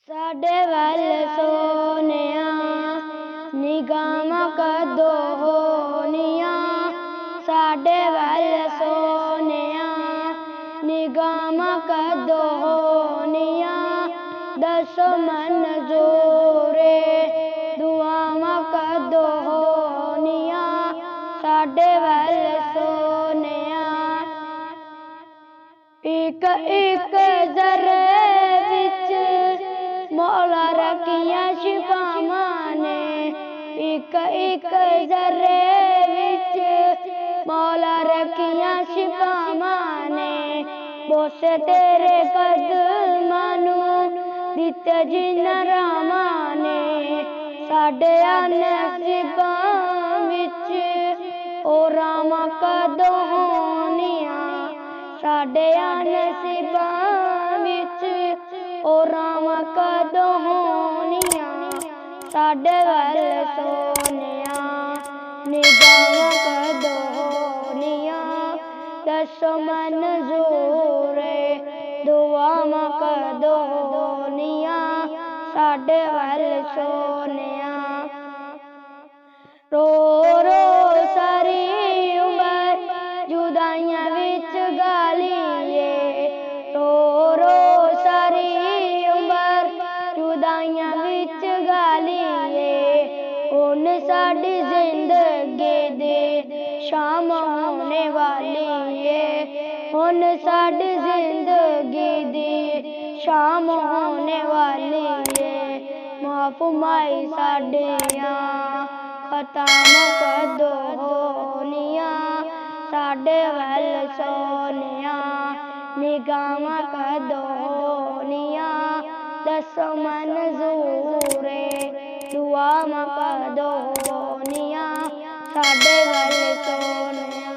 साडे वल सोनिया निगाहां कदों होनियां। साडे वल सोनिया निगाहां कदों होनियां। दसो मंजूर दुआवां कदों होनियां। साडे वल सोनिया एक एक ज़र्रे विच मौला रखियां शिफावां ने। एक एक ज़र्रे विच मौला रखियां शिफावां ने। बोसे तेरे कदमां नूं दिते जिन्हां रावां ने। साडे नसीबां विच ओ रावां कदों होनियां। साडे नसीबां विच ओ रावां कदों होनियां। साडे वल सोनिया निगाहां कदों होनियां। दसो मंजूर दुआवां कदों होनियां। साडे वल सोनिया रो रो सारी उमर जुदाइयां विच गालिए। रो रो सारी उमर जुदाइयां विच गालिए। हुण साडी जिंदगी दी शाम होने वाली है। हुण साडी जिंदगी दी शाम होने वाली है। माफ माई साडियां खतावां कदों होनियां। साडे वल सोनिया निगाहां कदों होनियां। दसो मंजूर दुआवां कदों होनियां। साडे वल सोनिया।